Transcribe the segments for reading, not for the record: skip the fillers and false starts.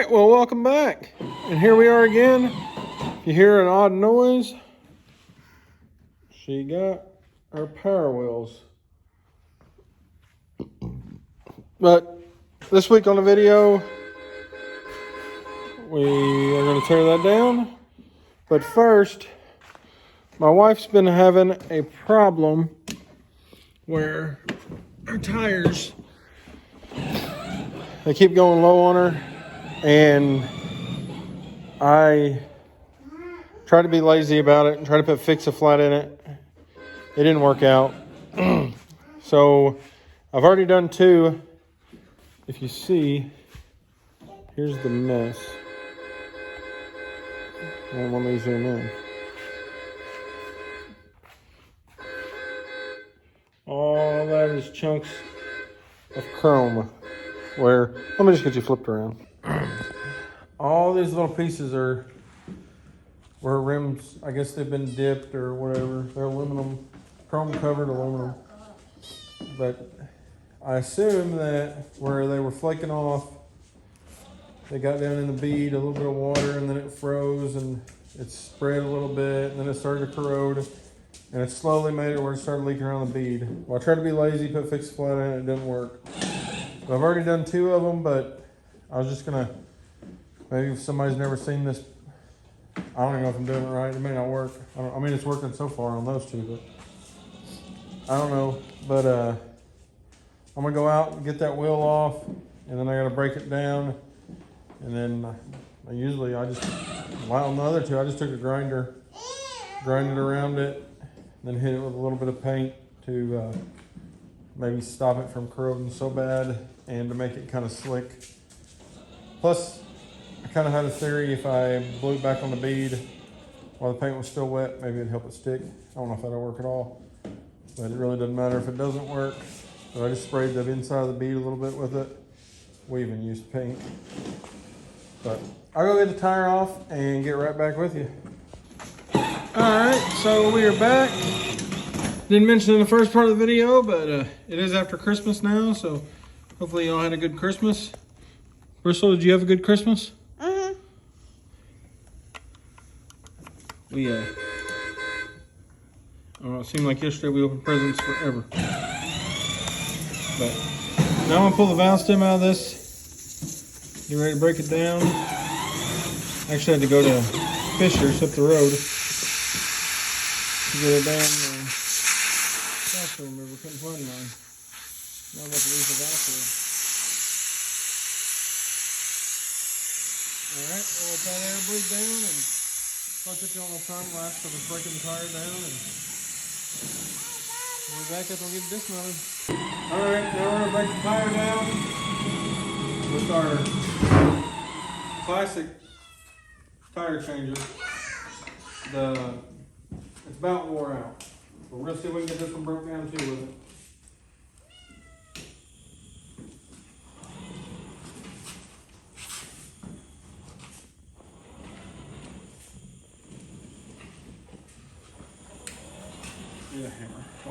right, well, welcome back. And here we are again. If you hear an odd noise, she got our power wheels. But this week on the video, we are going to tear that down. But first, my wife's been having a problem where her tires, they keep going low on her. And I tried to be lazy about it and try to fix a flat in it. It didn't work out. So I've already done two. If you see, here's the mess. And let me zoom in. All that is chunks of chrome. Let me just get you flipped around. All these little pieces are where rims, I guess they've been dipped or whatever. They're aluminum, chrome covered aluminum. But I assume that where they were flaking off, they got down in the bead, a little bit of water, and then it froze and it spread a little bit, and then it started to corrode, and it slowly made it where it started leaking around the bead. Well, I tried to be lazy, fix the flat in it, it didn't work. So I've already done two of them, but I was just gonna, maybe if somebody's never seen this, I don't even know if I'm doing it right. It may not work. I mean, it's working so far on those two, but I don't know. But I'm gonna go out and get that wheel off, and then I gotta break it down, and then I just, on the other two, I just took a grinder, grinded around it, then hit it with a little bit of paint to maybe stop it from corroding so bad and to make it kind of slick. Plus, I kind of had a theory if I blew it back on the bead while the paint was still wet, maybe it'd help it stick. I don't know if that'll work at all, but it really doesn't matter if it doesn't work. So I just sprayed the inside of the bead a little bit with it. We even used paint. But I'll go get the tire off and get right back with you. All right, so we are back. Didn't mention in the first part of the video, but it is after Christmas now, so hopefully y'all had a good Christmas. Bristol, did you have a good Christmas? Mm-hmm. We, I don't know, it seemed like yesterday we opened presents forever. But now I'm gonna pull the valve stem out of this. Get ready to break it down. Actually, I had to go to Fisher's up the road to get it down. Remember, couldn't find mine. Now I'm about to lose the valve here. Alright, we'll let that air bleed down and I'll get you on the time lapse of us breaking the tire down, and we'll be back up and get it dismounted. Alright, now we're going to break the tire down with our classic tire changer. It's about wore out. But we're going to see if we can get this one broke down too with it. Need a hammer. Oh.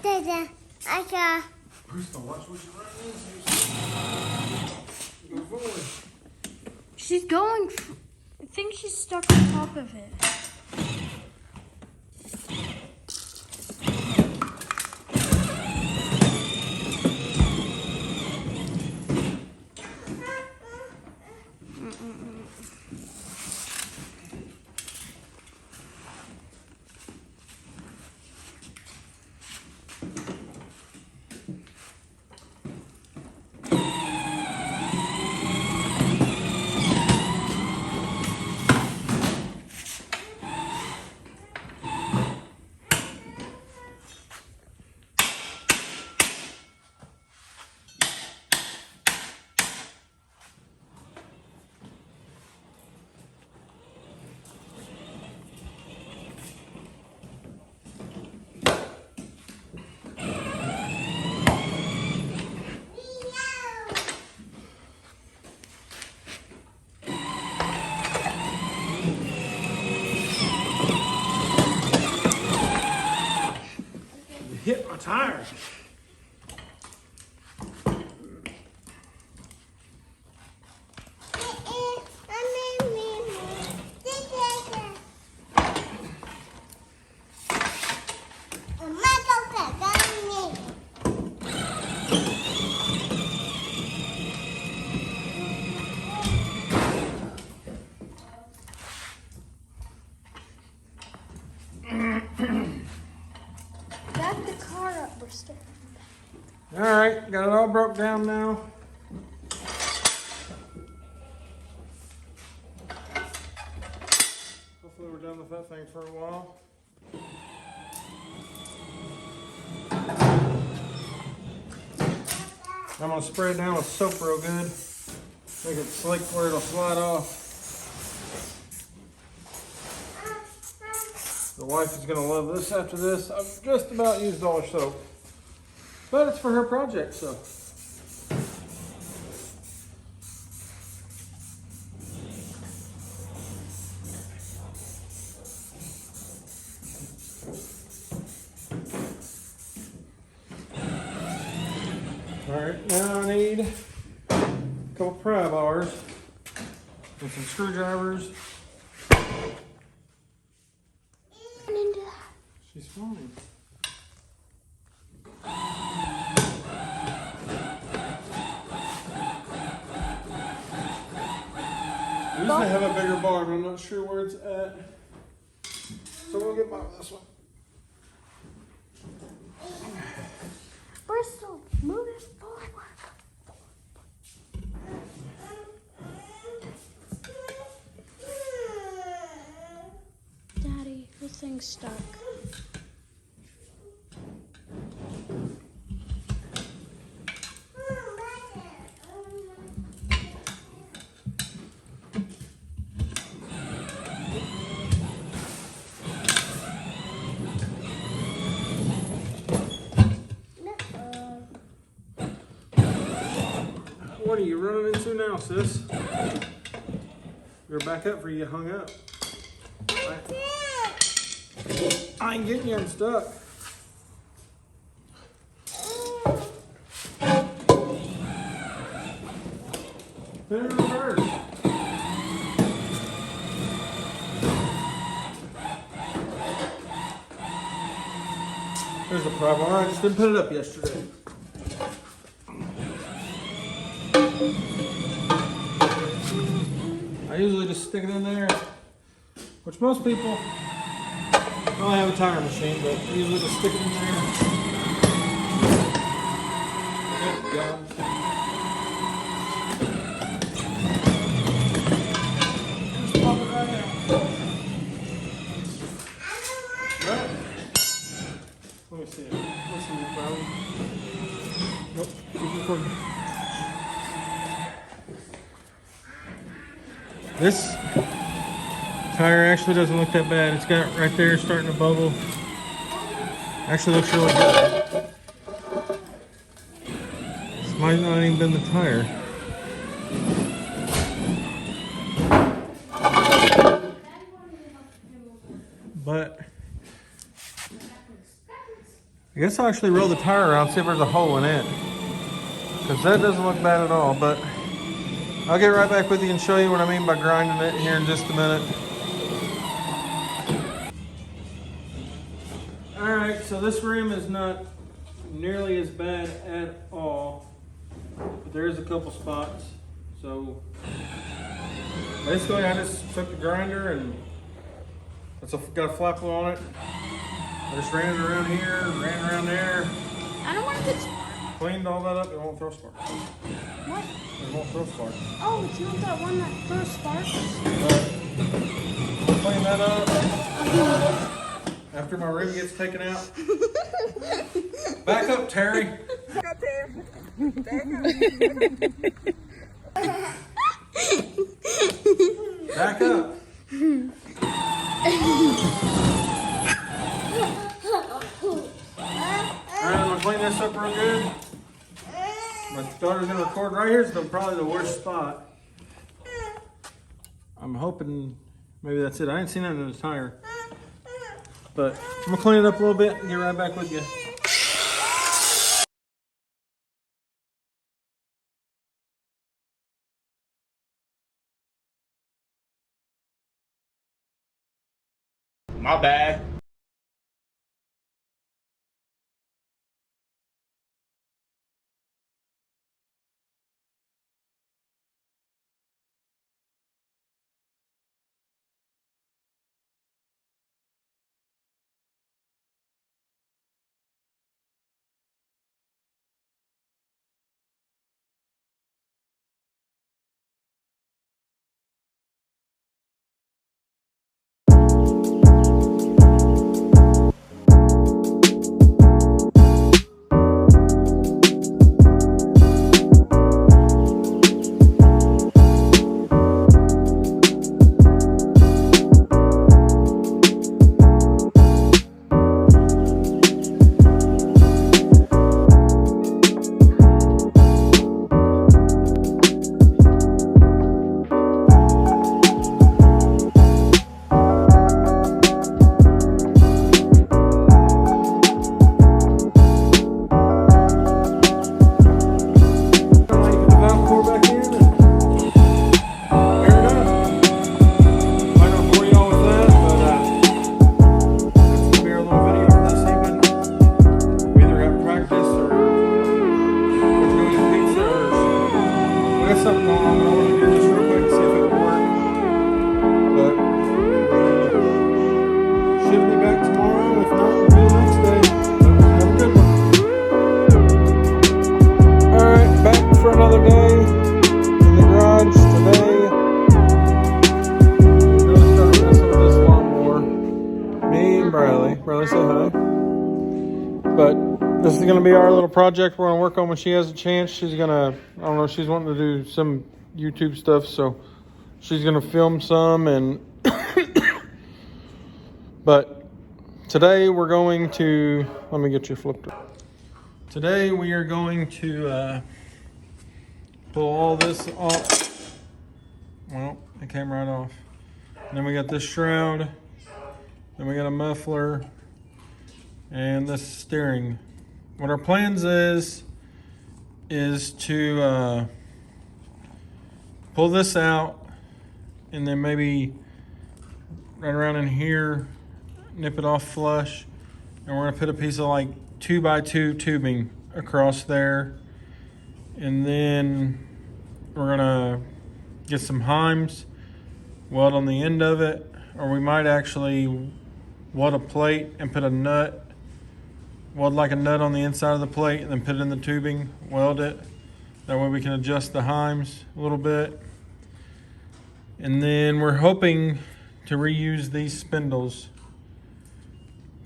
Dada, I got. Bristol, watch what you run into. Go forward. She's going. I think she's stuck on top of it. right, got it all broke down now. Hopefully we're done with that thing for a while. I'm gonna spray it down with soap real good. Make it slick where it'll slide off. The wife is gonna love this after this. I've just about used all her soap. But it's for her project, so. Alright, now I need a couple pry bars and some screwdrivers. She's fine. I used to have a bigger bar, but I'm not sure where it's at. So we'll get by with this one. Bristol, move it forward. Daddy, the thing's stuck. What are you running into now, sis? You're back up for you hung up. I ain't getting you unstuck. Put it in reverse. There's the problem. I just didn't put it up yesterday. I usually just stick it in there, which most people don't have a tire machine, but I usually just stick it in there. Good God. Just pop it right out. Right. Let me see it. Listen to me, Brylie. Nope, keep recording. This tire actually doesn't look that bad. It's got right there starting to bubble. Actually looks really good. This might not even been the tire. But I guess I'll actually roll the tire around, see if there's a hole in it. Because that doesn't look bad at all, but I'll get right back with you and show you what I mean by grinding it here in just a minute. Alright, so this rim is not nearly as bad at all, but there is a couple spots. So basically I just took the grinder and it's got a flap wheel on it. I just ran it around here, ran around there. I don't want to get. Cleaned all that up, it won't throw sparks. What? It won't throw sparks. Oh, it's not that one that throws sparks? But clean that up. After my rim gets taken out. Back up, Terry. Back up, Terry. Back up. Back up. Alright, I'm gonna clean this up real good. My daughter's gonna record right here. It's probably the worst spot. I'm hoping maybe that's it. I ain't seen that in the tire. But I'm gonna clean it up a little bit and get right back with you. My bad. gonna be our little project we're gonna work on when she has a chance. She's gonna, I don't know, she's wanting to do some YouTube stuff, so she's gonna film some and but today we're going to, let me get you flipped. Today we are going to pull all this off. Well, it came right off. And then we got this shroud. Then we got a muffler. And this steering. What our plans is to pull this out and then maybe right around in here, nip it off flush. And we're gonna put a piece of like 2x2 tubing across there. And then we're gonna get some heims, weld on the end of it, or we might actually weld a plate and put a nut, weld like a nut on the inside of the plate and then put it in the tubing, weld it. That way we can adjust the heims a little bit. And then we're hoping to reuse these spindles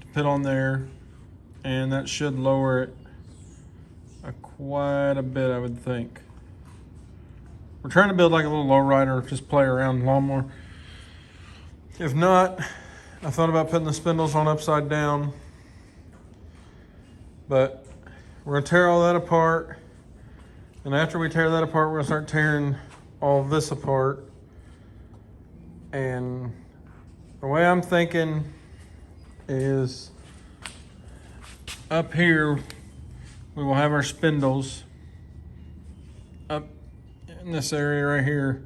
to put on there, and that should lower it quite a bit, I would think. We're trying to build like a little lowrider, just play around lawnmower. If not, I thought about putting the spindles on upside down, but we're gonna tear all that apart. And after we tear that apart, we're gonna start tearing all this apart. And the way I'm thinking is up here, we will have our spindles up in this area right here.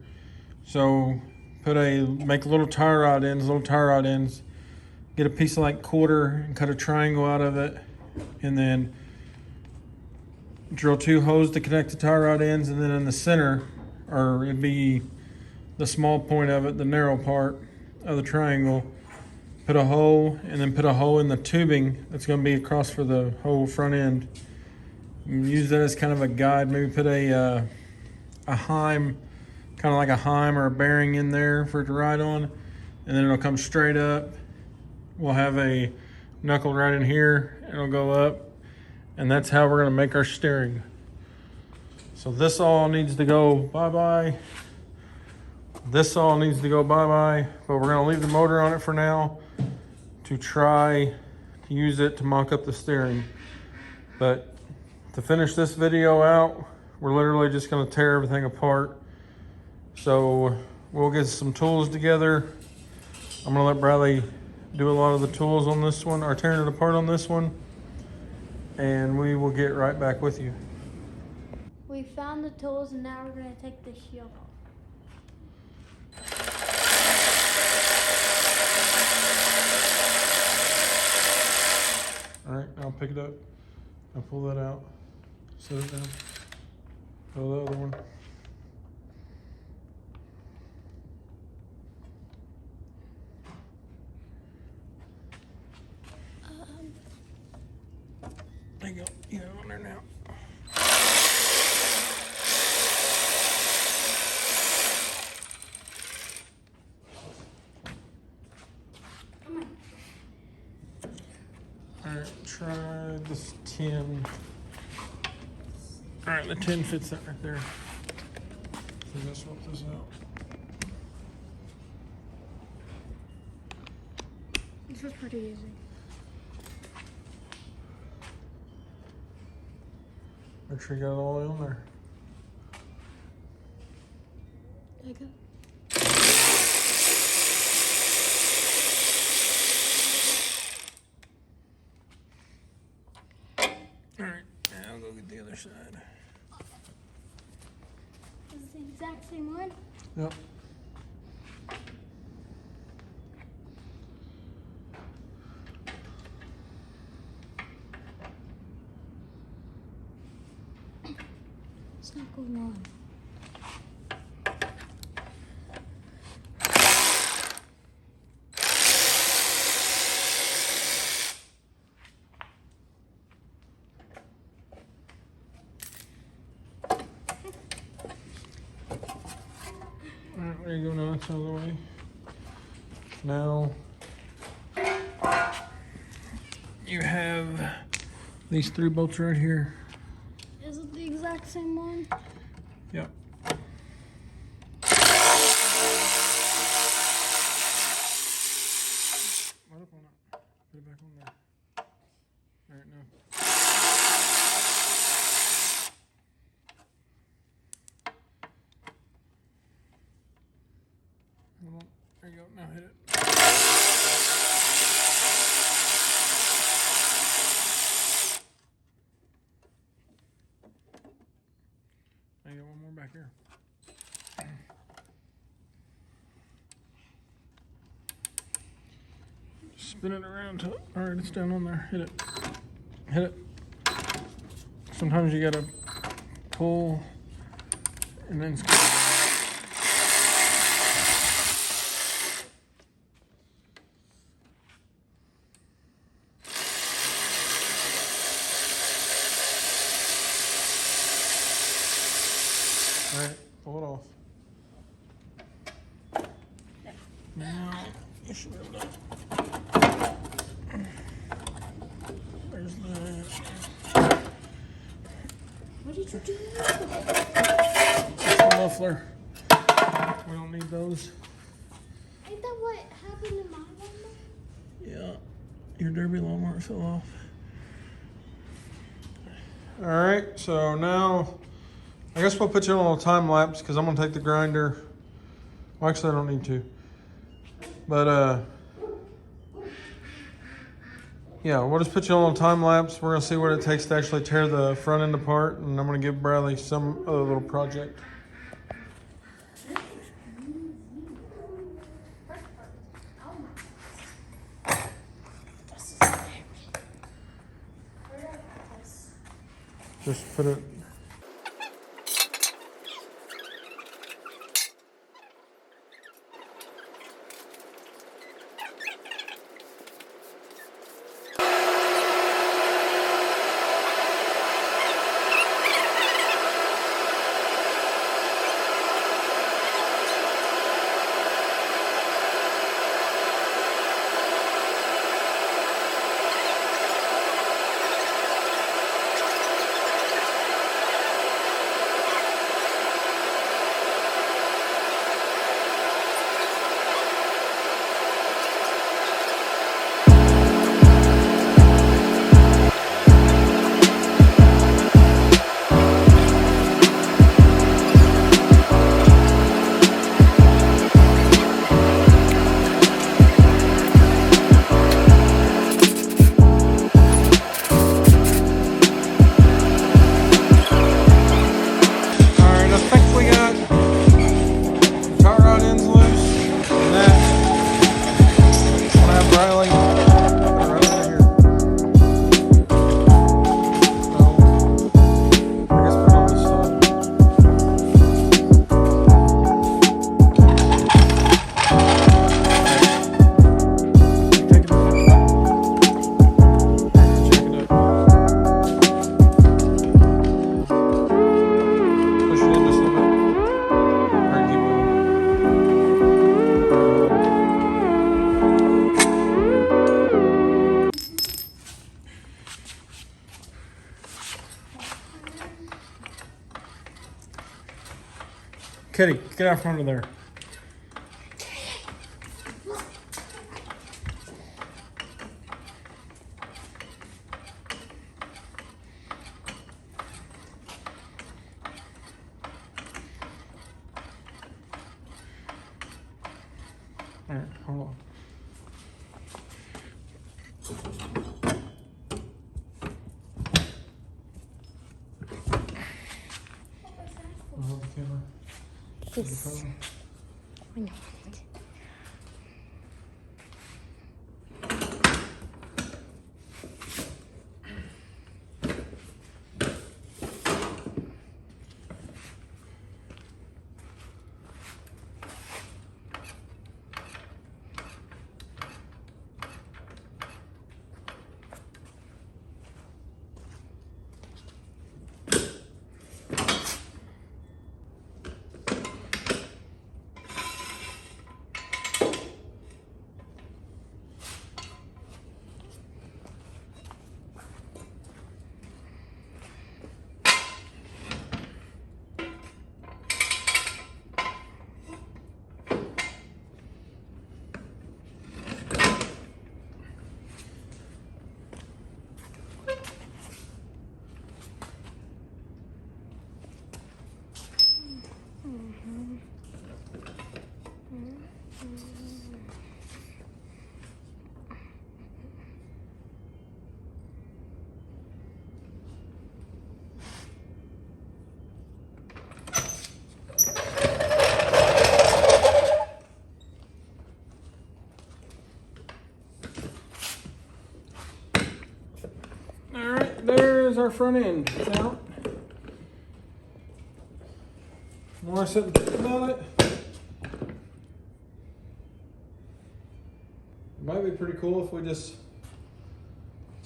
So make little tie rod ends, get a piece of like quarter and cut a triangle out of it, and then drill 2 holes to connect the tie rod ends, and then in the center, or it'd be the small point of it, the narrow part of the triangle, put a hole, and then put a hole in the tubing that's going to be across for the whole front end. And use that as kind of a guide. Maybe put a heim, kind of like a heim or a bearing in there for it to ride on, and then it'll come straight up. We'll have a knuckle right in here, it'll go up, and that's how we're going to make our steering. So this all needs to go bye-bye. This all needs to go bye-bye, but we're going to leave the motor on it for now to try to use it to mock up the steering. But to finish this video out, we're literally just going to tear everything apart. So we'll get some tools together. I'm going to let Brylie do a lot of the tools on this one, or tearing it apart on this one, and we will get right back with you. We found the tools and now we're going to take the shield off. All right, I'll pick it up. I'll pull that out. Set it down. Pull the other one. There you go. You got it on there now. Come on. All right, try this 10. All right, the 10 fits that right there. So I'm gonna swap this out. This was pretty easy. Make sure you got it all the way on there. There you go. All right, now I'll go get the other side. This is the exact same one. Yep. It's not going on. Alright, there you go, now that's out of the way. Now, you have These 3 bolts right here. Is it the exact same one? Yep. Put it back on there. All right, now. Hold on. There you go. Now hit it. I got one more back here. Spin it around till, all right, it's down on there. Hit it. Hit it. Sometimes you gotta pull and then all right, pull it off. Now you should be able to. There's that. What did you do? That's the muffler. We don't need those. Ain't that what happened in my lawnmower? Yeah, your derby lawnmower fell off. All right, so now I guess we'll put you on a little time lapse because I'm gonna take the grinder. Well, actually, I don't need to. But yeah, we'll just put you on a little time lapse. We're gonna see what it takes to actually tear the front end apart, and I'm gonna give Brylie some other little project. Just put it. Kitty, get out from under there. All right, hold on. I'll hold the camera. This. I know. our front end. It's out. More I sit and think about it. It might be pretty cool if we just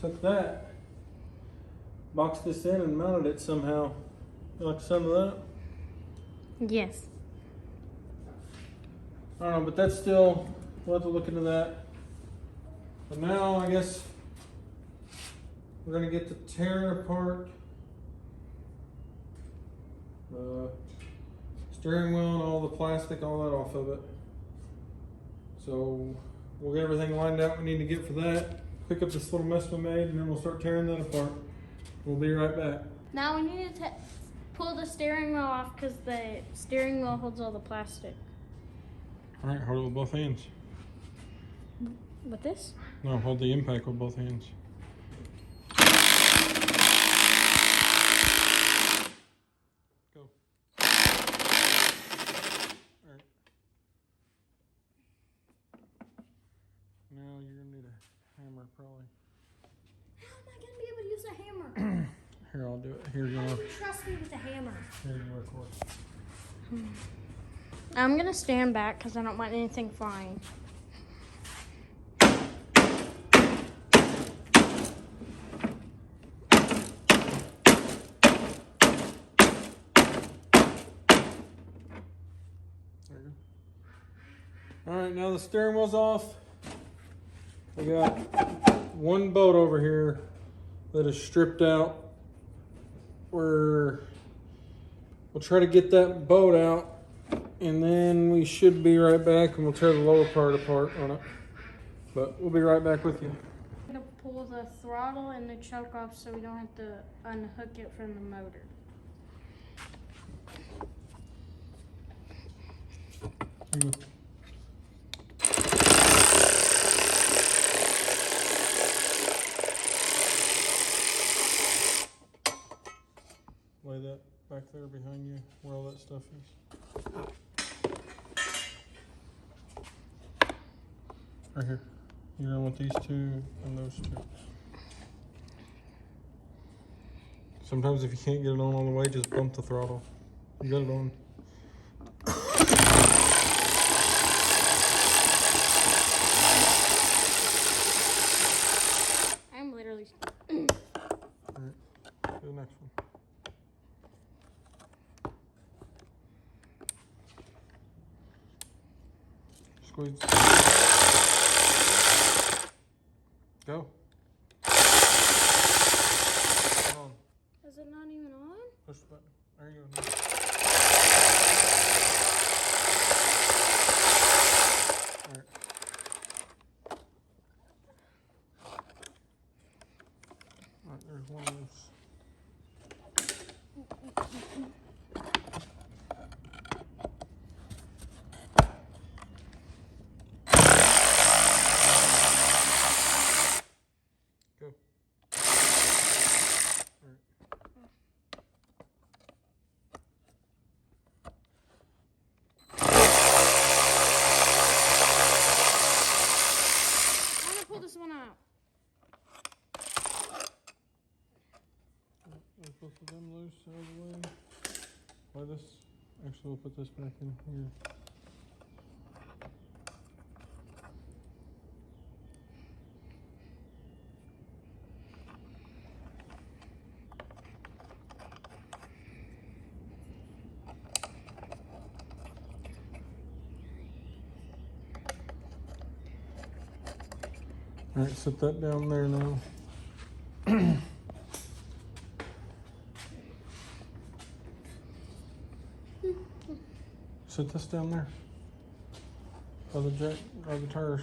took that, boxed this in and mounted it somehow. You like the sound of that? Yes. I don't know, but that's still, we'll have to look into that. But now I guess we're gonna get to tearing apart the steering wheel and all the plastic, all that off of it. So we'll get everything lined out we need to get for that. Pick up this little mess we made and then we'll start tearing that apart. We'll be right back. Now we need to pull the steering wheel off because the steering wheel holds all the plastic. All right, hold it with both hands. With this? No, hold the impact with both hands. Go. All right. Now you're gonna need a hammer, probably. How am I gonna be able to use a hammer? Here, I'll do it. Here you How go. do you trust me with a hammer? Here you go, Corey. I'm gonna stand back because I don't want anything flying. There you go. All right, now the steering wheel's off. We got one bolt over here that is stripped out. We'll try to get that bolt out, and then we should be right back, and we'll tear the lower part apart on it. But we'll be right back with you. I'm gonna pull the throttle and the choke off so we don't have to unhook it from the motor. Here you go. Lay that back there behind you where all that stuff is. Right here. You're gonna want these two and those two. Sometimes if you can't get it on all the way, just bump the throttle. You got it on. I'm literally. Alright, do the next one. Squeeze. Go. Come on. Is it not even on? Push the button. There you go. Alright. Alright, there's one of those. Go. Alright. I'm gonna pull this one out. There's both of them loose out of the way. Why this? Actually, we'll put this back in here. All right, set that down there now. Set this down there. By the jack, by the tires.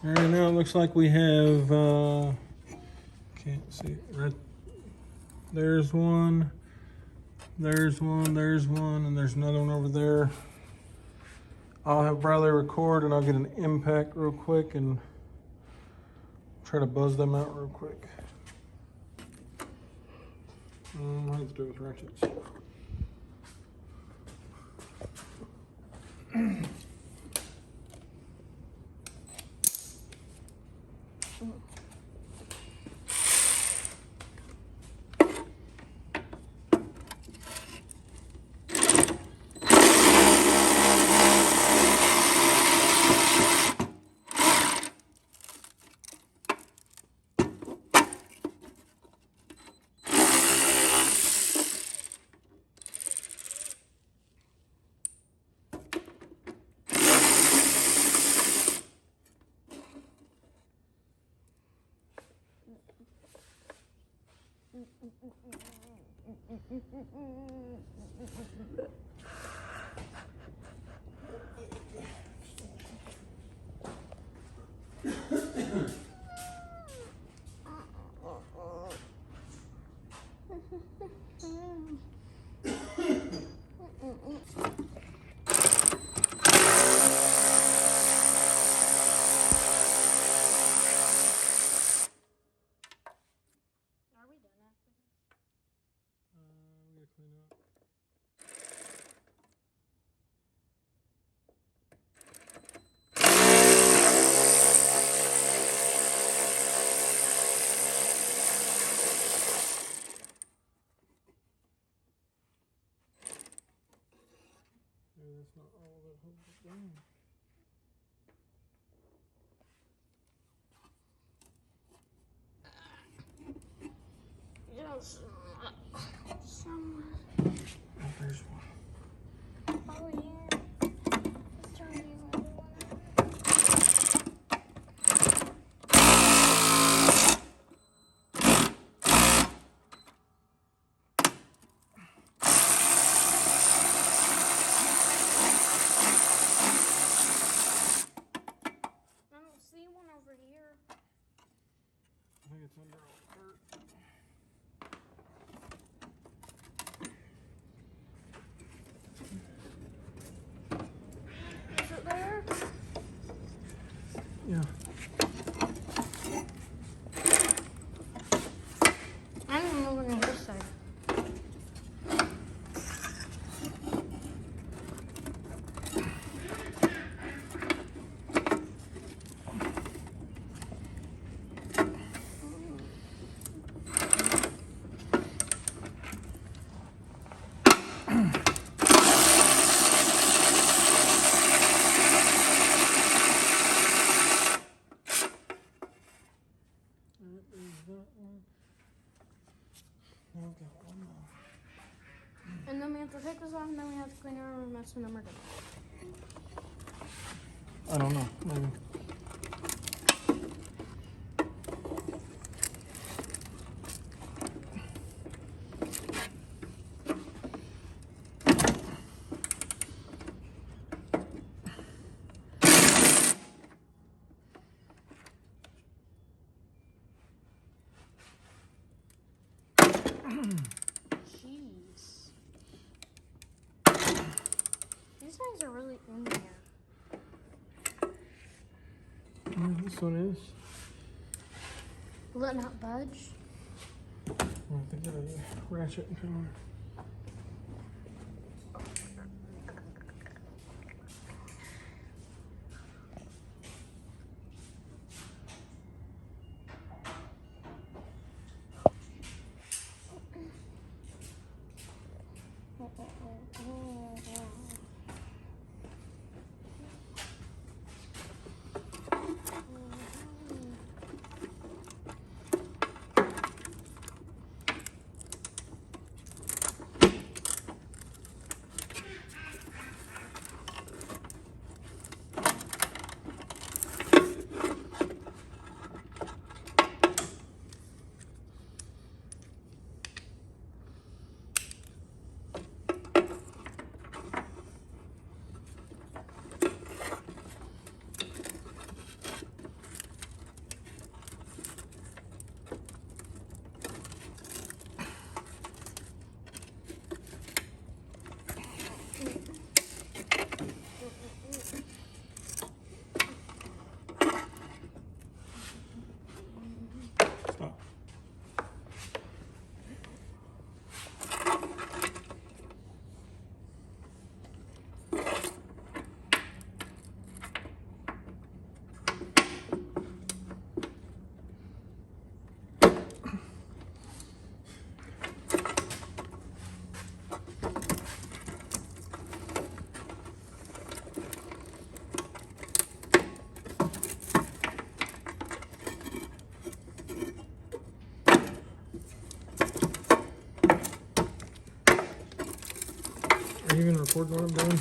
All right, now it looks like we have, can't see, right, there's one, there's one, there's one, and there's another one over there. I'll have Brylie record and I'll get an impact real quick and try to buzz them out real quick. I have to do it with ratchets. Are we done after this? We gotta clean up. Maybe that's not all that holds it down. Yes. Somewhere. Oh, there's one. Oh, yeah. It's turning over. I don't see one over here. I think it's under all the dirt. Is it there? Yeah. I'm even looking at this side. There's that one. Now I've got one more. And then we have to take this off, and then we have to clean our room mess, and then we're good. I don't know. Maybe. Jeez. These things are really in there. This one is. Will it not budge? I have to get a ratchet and come on. Stop. Are you gonna record what I'm doing?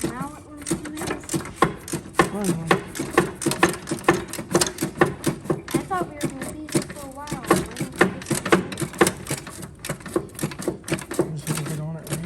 Now it works for this. Finally. I thought we were gonna be here for a while. Just need to get on it, right?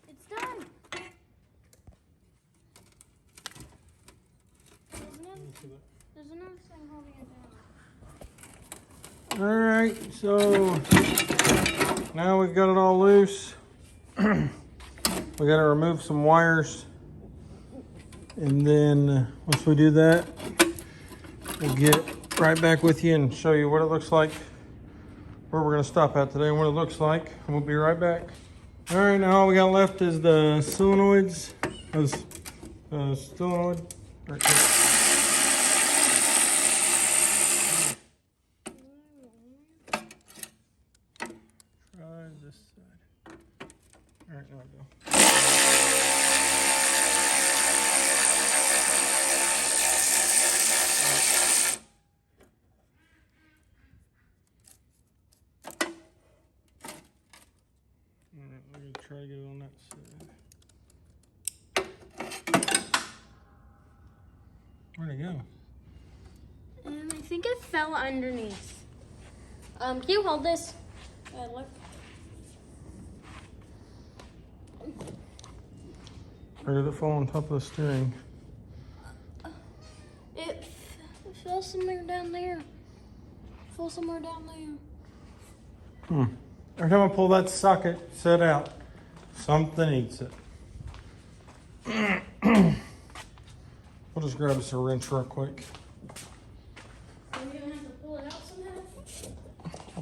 It's done. There's another thing holding it down. Alright, so now we've got it all loose. We got to remove some wires. And then once we do that, we'll get right back with you and show you what it looks like, where we're going to stop at today and what it looks like. And we'll be right back. Alright, now all we got left is the solenoids. Solenoid. Right there. Try this side. Alright, now I go. Alright, we're gonna try to get it on that side. Where'd it go? I think it fell underneath. Can you hold this? Look. Or did it fall on top of the steering? It fell somewhere down there. Every time I pull that socket set out, something eats it. We'll just grab us a wrench real quick. Are we gonna have to pull it out somehow?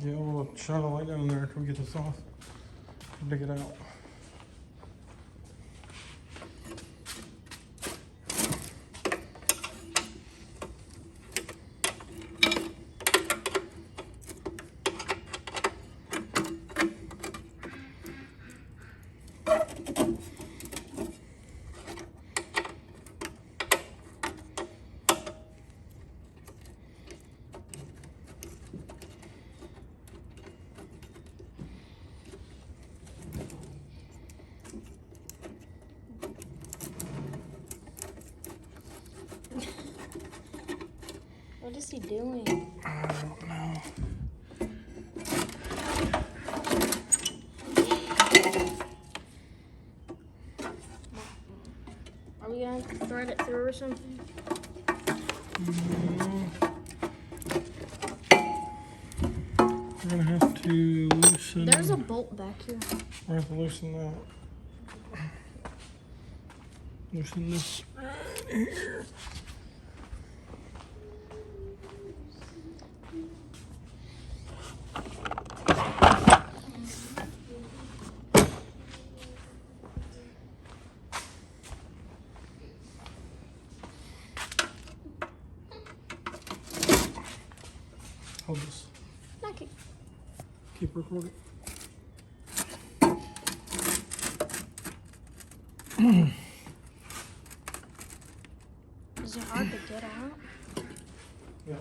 Yeah, we'll shine a light down there until we get this off. Dig it out. What is he doing? I don't know. Are we gonna have to thread it through or something? We're gonna have to loosen. There's a bolt back here. We're gonna have to loosen that. Loosen this right here. Hold this. Okay. Keep recording. Is it hard to get out? Yeah.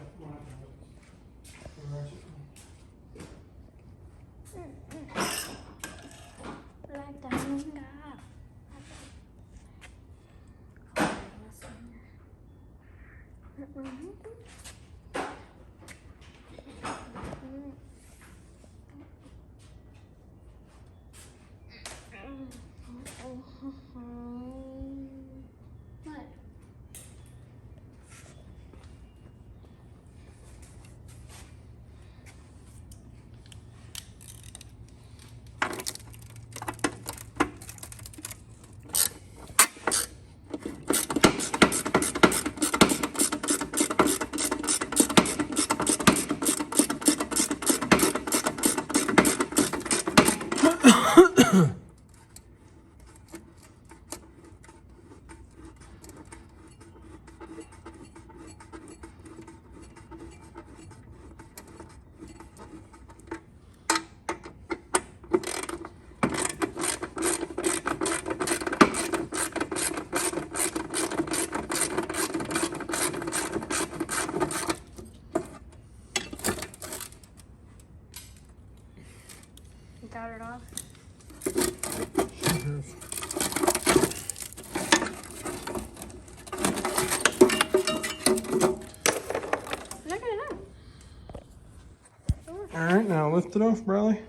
What? You got it off? Look at it up. All right, now lift it off, Brylie.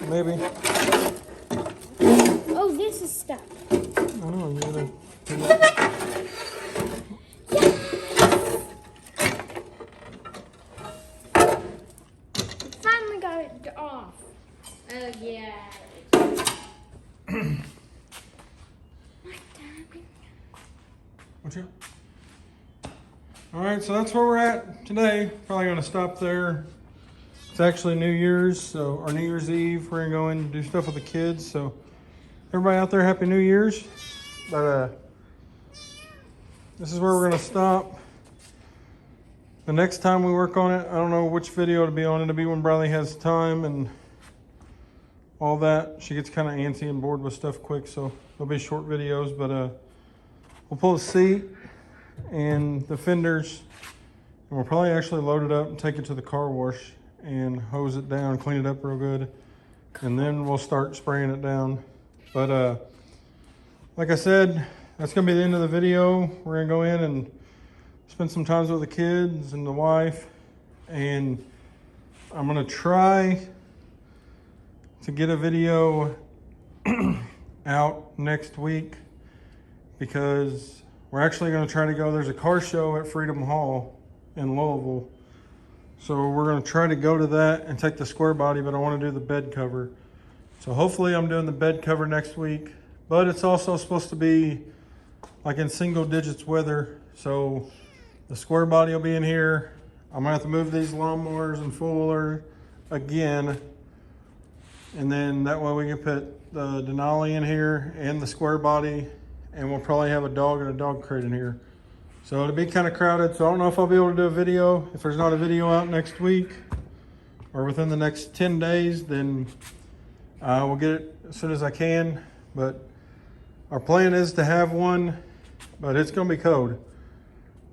Maybe. Oh, this is stuck. I don't know, you gotta. Finally got it off. Oh, yeah. Watch out. All right, so that's where we're at today. Probably gonna stop there. It's actually New Year's, so or New Year's Eve. We're gonna go in and do stuff with the kids. So everybody out there, Happy New Year's. But this is where we're gonna stop. The next time we work on it, I don't know which video to be on. It'll be when Brylie has time and all that. She gets kind of antsy and bored with stuff quick, so there'll be short videos. But we'll pull the seat and the fenders, and we'll probably actually load it up and take it to the car wash and hose it down, clean it up real good, and then we'll start spraying it down. But like I said, that's gonna be the end of the video. We're gonna go in and spend some time with the kids and the wife, and I'm gonna try to get a video out next week, because we're actually going to try to go. There's a car show at Freedom Hall in Louisville, so we're going to try to go to that and take the square body, but I want to do the bed cover. So hopefully I'm doing the bed cover next week, but it's also supposed to be like in single digits weather, so the square body will be in here. I'm gonna have to move these lawnmowers and four-wheeler again, and then that way we can put the Denali in here and the square body, and we'll probably have a dog and a dog crate in here. So it'll be kind of crowded, so I don't know if I'll be able to do a video. If there's not a video out next week or within the next 10 days, then we'll get it as soon as I can. But our plan is to have one, but it's gonna be cold.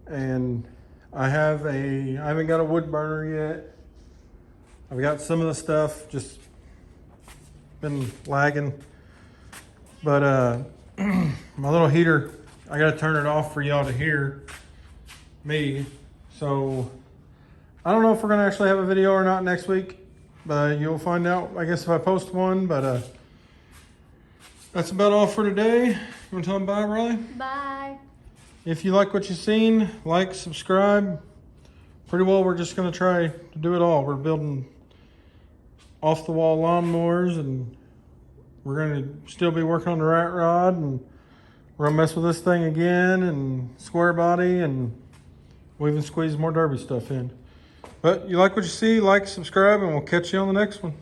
And I haven't got a wood burner yet. I've got some of the stuff, just been lagging. But my little heater, I gotta turn it off for y'all to hear me. So I don't know if we're gonna actually have a video or not next week, but you'll find out, I guess, if I post one. But that's about all for today. You wanna tell them bye, Brylie? Bye. If you like what you've seen, like, subscribe. Pretty well, we're just gonna try to do it all. We're building off-the-wall lawnmowers, and we're gonna still be working on the rat rod, and we're gonna mess with this thing again, and square body, and we'll even squeeze more derby stuff in. But you like what you see, like, subscribe, and we'll catch you on the next one.